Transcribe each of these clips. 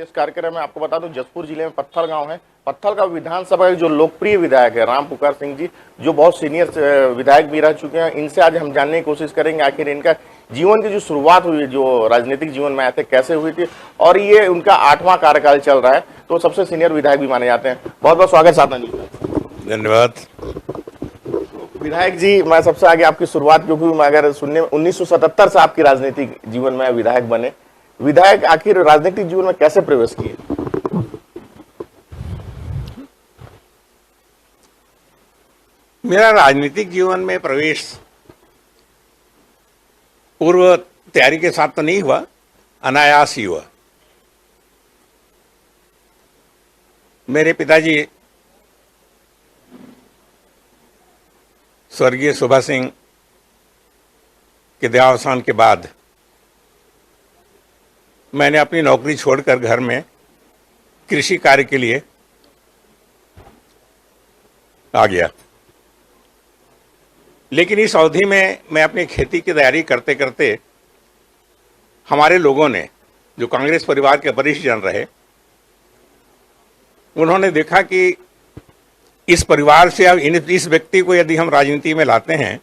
विशेष कार्यक्रम में आपको बता दूं जसपुर जिले में पत्थल गांव है। पत्थल का विधानसभा के जो लोकप्रिय विधायक है राम पुकार सिंह जी, जो बहुत सीनियर विधायक भी रह चुके हैं, इनसे आज हम जानने की कोशिश करेंगे आखिर इनका जीवन की जो शुरुआत हुई, जो राजनीतिक जीवन में आए थे, कैसे हुई थी और ये उनका 8वां कार्यकाल चल रहा है, तो सबसे सीनियर विधायक भी माने जाते हैं। बहुत बहुत स्वागत साधना जी। धन्यवाद। विधायक जी, मैं सबसे आगे आपकी शुरुआत, क्योंकि मैं अगर सुनने 1977 से आपकी राजनीतिक जीवन में विधायक बने, विधायक आखिर राजनीतिक जीवन में कैसे प्रवेश किए? मेरा राजनीतिक जीवन में प्रवेश पूर्व तैयारी के साथ तो नहीं हुआ, अनायास ही हुआ। मेरे पिताजी स्वर्गीय सुभा सिंह के देहावसान के बाद मैंने अपनी नौकरी छोड़कर घर में कृषि कार्य के लिए आ गया। लेकिन इस अवधि में मैं अपनी खेती की तैयारी करते करते हमारे लोगों ने, जो कांग्रेस परिवार के वरिष्ठ जन रहे, उन्होंने देखा कि इस परिवार से अब इस व्यक्ति को यदि हम राजनीति में लाते हैं,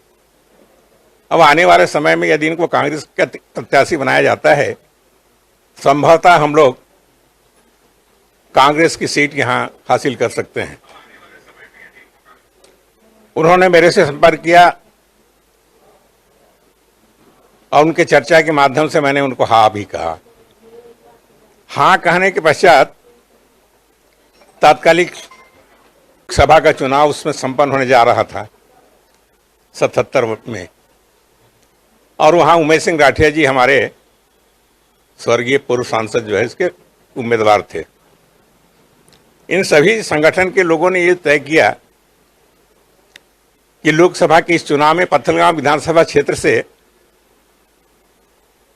अब आने वाले समय में यदि इनको कांग्रेस का प्रत्याशी बनाया जाता है, संभवतः हम लोग कांग्रेस की सीट यहां हासिल कर सकते हैं। उन्होंने मेरे से संपर्क किया और उनके चर्चा के माध्यम से मैंने उनको हाँ भी कहा। हाँ कहने के पश्चात तात्कालिक सभा का चुनाव उसमें संपन्न होने जा रहा था 77 में, और वहां उमेश सिंह राठिया जी हमारे स्वर्गीय पूर्व सांसद जो है इसके उम्मीदवार थे। इन सभी संगठन के लोगों ने यह तय किया कि लोकसभा के इस चुनाव में पत्थलगांव विधानसभा क्षेत्र से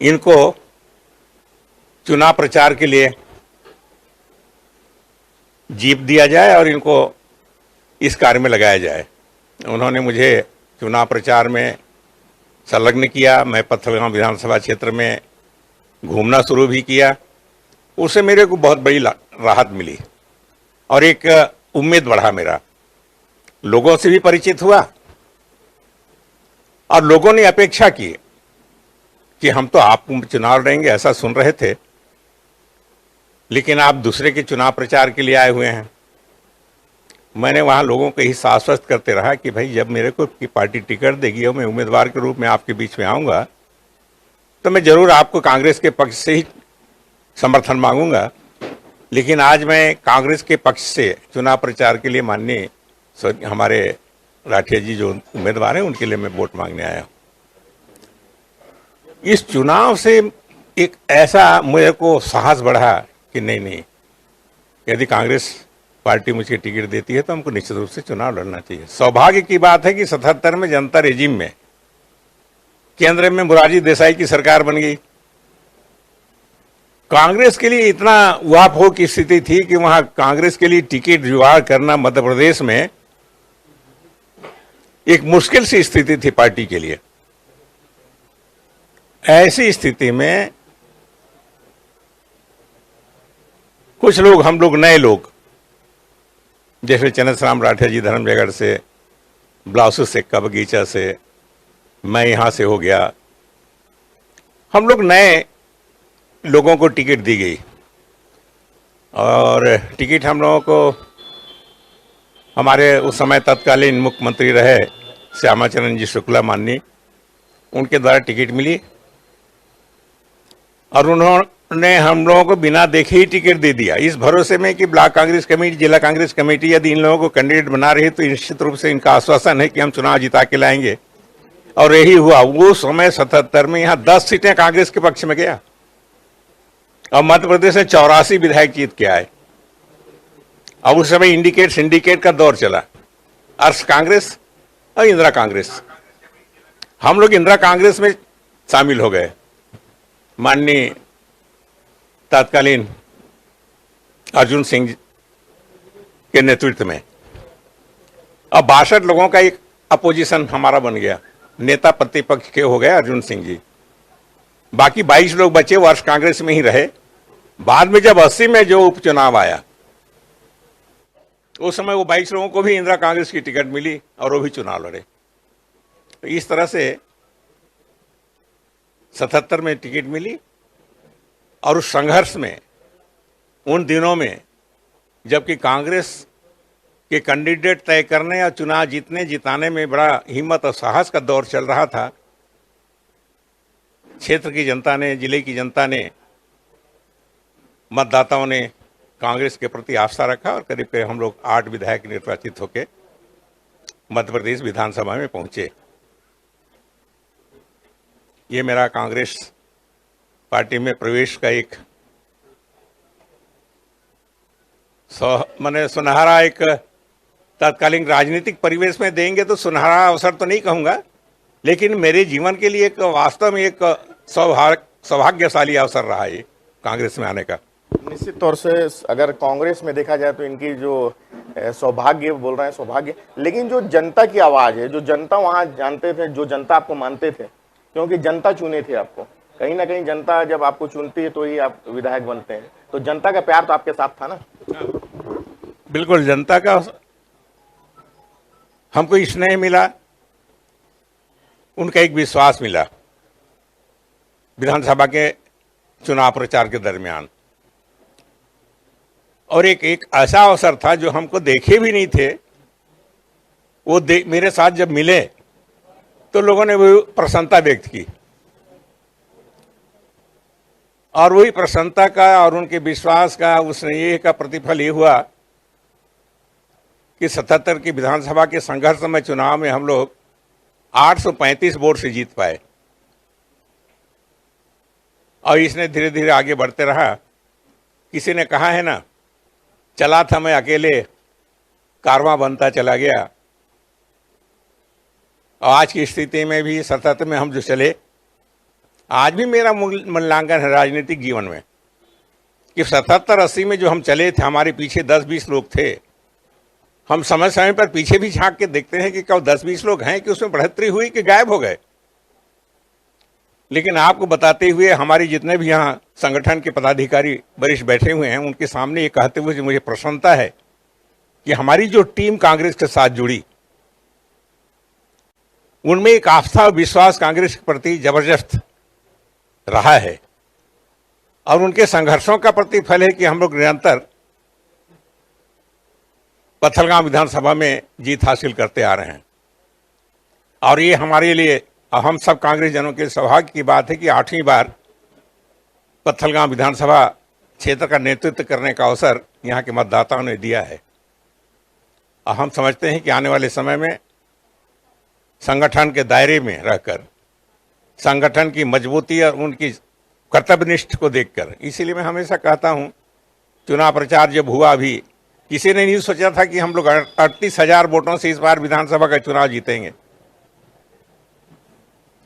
इनको चुनाव प्रचार के लिए जीप दिया जाए और इनको इस कार्य में लगाया जाए। उन्होंने मुझे चुनाव प्रचार में संलग्न किया। मैं पत्थलगांव विधानसभा क्षेत्र में घूमना शुरू भी किया। उससे मेरे को बहुत बड़ी राहत मिली और एक उम्मीद बढ़ा मेरा। लोगों से भी परिचित हुआ और लोगों ने अपेक्षा की कि हम तो आप चुनाव लड़ेंगे ऐसा सुन रहे थे, लेकिन आप दूसरे के चुनाव प्रचार के लिए आए हुए हैं। मैंने वहां लोगों को यही आश्वस्त करते रहा कि भाई जब मेरे को की पार्टी टिकट देगी और मैं उम्मीदवार के रूप में आपके बीच में आऊंगा तो मैं जरूर आपको कांग्रेस के पक्ष से ही समर्थन मांगूंगा। लेकिन आज मैं कांग्रेस के पक्ष से चुनाव प्रचार के लिए माननीय हमारे राठिया जी जो उम्मीदवार हैं उनके लिए मैं वोट मांगने आया हूं। इस चुनाव से एक ऐसा मेरे को साहस बढ़ा कि नहीं, यदि कांग्रेस पार्टी मुझे टिकट देती है तो हमको निश्चित रूप से चुनाव लड़ना चाहिए। सौभाग्य की बात है कि 77 में जनता रेजिम में केंद्र में मोरारजी देसाई की सरकार बन गई। कांग्रेस के लिए इतना उहापोह की स्थिति थी कि वहां कांग्रेस के लिए टिकट जुगाड़ करना मध्य प्रदेश में एक मुश्किल सी स्थिति थी पार्टी के लिए। ऐसी स्थिति में कुछ लोग, हम लोग नए लोग, जैसे चंद्रशेखर राठिया जी धर्मजयगढ़ से, ब्लासू सेक्का बगीचा से, मैं यहां से हो गया, हम लोग नए लोगों को टिकट दी गई और टिकट हम लोगों को हमारे उस समय तत्कालीन मुख्यमंत्री रहे श्यामाचरण जी शुक्ला माननीय, उनके द्वारा टिकट मिली और उन्होंने हम लोगों को बिना देखे ही टिकट दे दिया, इस भरोसे में कि ब्लॉक कांग्रेस कमेटी, जिला कांग्रेस कमेटी यदि इन लोगों को कैंडिडेट बना रही है तो निश्चित रूप से इनका आश्वासन है कि हम चुनाव जिता के लाएंगे। और यही हुआ। वो समय 77 में यहां 10 सीटें कांग्रेस के पक्ष में गया और मध्य प्रदेश में 84 विधायक जीत के आए। अब उस समय इंडिकेट सिंडिकेट का दौर चला, अर्श कांग्रेस और इंदिरा कांग्रेस। हम लोग इंदिरा कांग्रेस में शामिल हो गए माननीय तत्कालीन अर्जुन सिंह के नेतृत्व में। अब 62 लोगों का एक अपोजिशन हमारा बन गया, नेता प्रतिपक्ष के हो गए अर्जुन सिंह जी। बाकी 22 लोग बचे, वो अर्श कांग्रेस में ही रहे। बाद में जब 80 में जो उपचुनाव आया, उस समय वो 22 लोगों को भी इंदिरा कांग्रेस की टिकट मिली और वो भी चुनाव लड़े। तो इस तरह से 77 में टिकट मिली। और उस संघर्ष में उन दिनों में जबकि कांग्रेस के कैंडिडेट तय करने और चुनाव जीतने जिताने में बड़ा हिम्मत और साहस का दौर चल रहा था, क्षेत्र की जनता ने, जिले की जनता ने, मतदाताओं ने कांग्रेस के प्रति आस्था रखा और करीब करीब हम लोग 8 विधायक निर्वाचित होकर मध्य प्रदेश विधानसभा में पहुंचे। ये मेरा कांग्रेस पार्टी में प्रवेश का एक मैंने सुनहरा एक तत्कालीन राजनीतिक परिवेश में देंगे तो सुनहरा अवसर तो नहीं कहूंगा, लेकिन मेरे जीवन के लिए एक वास्तव में एक सौभाग्यशाली अवसर रहा है कांग्रेस में आने का। निश्चित तौर से अगर कांग्रेस में देखा जाए तो इनकी जो सौभाग्य बोल रहे हैं सौभाग्य, लेकिन जो जनता की आवाज है, जो जनता वहां जानते थे, जो जनता आपको मानते थे, क्योंकि जनता चुने थे आपको, कहीं ना कहीं जनता जब आपको चुनती है तो ही आप विधायक बनते हैं, तो जनता का प्यार तो आपके साथ था ना। बिल्कुल, जनता का हमको स्नेह मिला, उनका एक विश्वास मिला विधानसभा के चुनाव प्रचार के दरमियान। और एक ऐसा अवसर था जो हमको देखे भी नहीं थे, वो मेरे साथ जब मिले तो लोगों ने वो प्रसन्नता व्यक्त की, और वही प्रसन्नता का और उनके विश्वास का, उस स्नेह का प्रतिफल ये हुआ कि 77 की विधानसभा के संघर्ष में चुनाव में हम लोग 835 वोट से जीत पाए। और इसने धीरे धीरे आगे बढ़ते रहा। किसी ने कहा है ना, चला था मैं अकेले, कारवां बनता चला गया। और आज की स्थिति में भी 77 में हम जो चले, आज भी मेरा मूल्यांकन है राजनीतिक जीवन में कि 77-80 में जो हम चले थे, हमारे पीछे 10-20 लोग थे। हम समय समय पर पीछे भी झांक के देखते हैं कि क्या 10-20 लोग हैं कि उसमें बढ़ोतरी हुई कि गायब हो गए। लेकिन आपको बताते हुए, हमारी जितने भी यहाँ संगठन के पदाधिकारी वरिष्ठ बैठे हुए हैं, उनके सामने ये कहते हुए मुझे प्रसन्नता है कि हमारी जो टीम कांग्रेस के साथ जुड़ी, उनमें एक आस्था और विश्वास कांग्रेस के प्रति जबरदस्त रहा है। और उनके संघर्षों का प्रतिफल है कि हम लोग निरंतर पत्थलगांव विधानसभा में जीत हासिल करते आ रहे हैं। और ये हमारे लिए, हम सब कांग्रेस जनों के सौभाग्य की बात है कि 8वीं बार पत्थलगांव विधानसभा क्षेत्र का नेतृत्व करने का अवसर यहाँ के मतदाताओं ने दिया है। और हम समझते हैं कि आने वाले समय में संगठन के दायरे में रहकर, संगठन की मजबूती और उनकी कर्तव्यनिष्ठ को देखकर, इसीलिए मैं हमेशा कहता हूं, चुनाव प्रचार जब हुआ, अभी किसी ने नहीं सोचा था कि हम लोग 38,000 वोटों से इस बार विधानसभा का चुनाव जीतेंगे।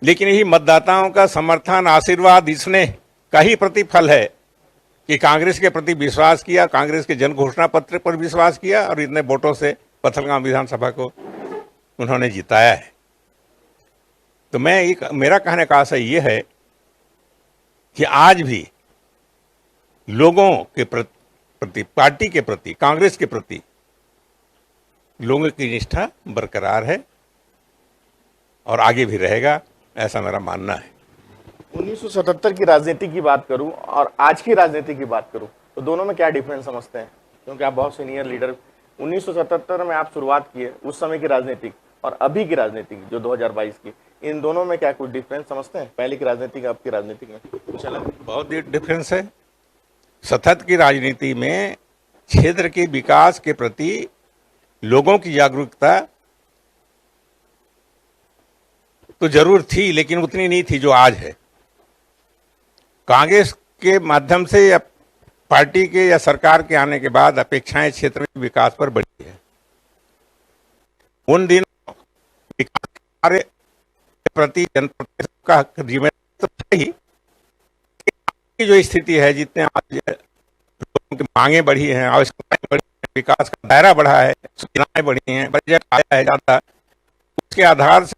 लेकिन यही मतदाताओं का समर्थन, आशीर्वाद, स्नेह का ही प्रतिफल है कि कांग्रेस के प्रति विश्वास किया, कांग्रेस के जन घोषणा पत्र पर विश्वास किया और इतने वोटों से पत्थलगांव विधानसभा को उन्होंने जिताया है। तो मेरा कहने का आशय ये है कि आज भी लोगों के प्रति, पार्टी के प्रति, कांग्रेस के प्रति लोगों की निष्ठा बरकरार है और आगे भी रहेगा, ऐसा मेरा मानना है। 1977 की राजनीति की बात करूं और आज की राजनीति की बात करूं तो दोनों में क्या डिफरेंस समझते हैं? क्योंकि आप बहुत सीनियर लीडर, 1977 में आप शुरुआत किए, उस समय की राजनीति और अभी की राजनीति जो 2022 की, इन दोनों में क्या कुछ डिफरेंस समझते हैं? पहले की राजनीति का, अब की राजनीति में कुछ अलग? बहुत डिफरेंस है। 77 की राजनीति में क्षेत्र के विकास के प्रति लोगों की जागरूकता तो जरूर थी, लेकिन उतनी नहीं थी जो आज है। कांग्रेस के माध्यम से या पार्टी के या सरकार के आने के बाद अपेक्षाएं क्षेत्र में विकास पर बढ़ी है। उन दिनों विकास कार्य के प्रति जनता का जिम्मेदारी तो ही, जो स्थिति है, जितने आज लोगों की मांगे बढ़ी हैं, आवश्यकताएं बढ़ी हैं, विकास का दायरा बढ़ा है, सुविधाएं बढ़ी हैं, बजट आया है ज्यादा, उसके आधार से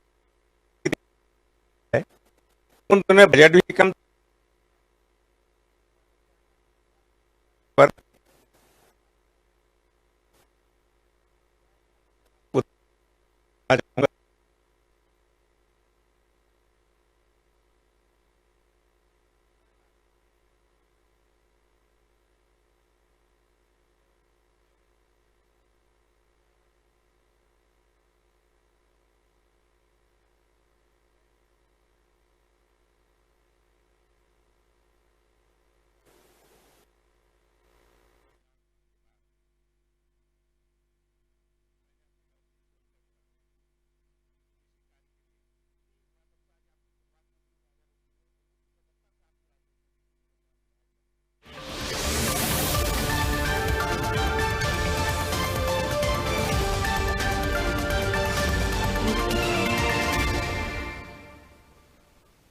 उन दिनों बजट भी कम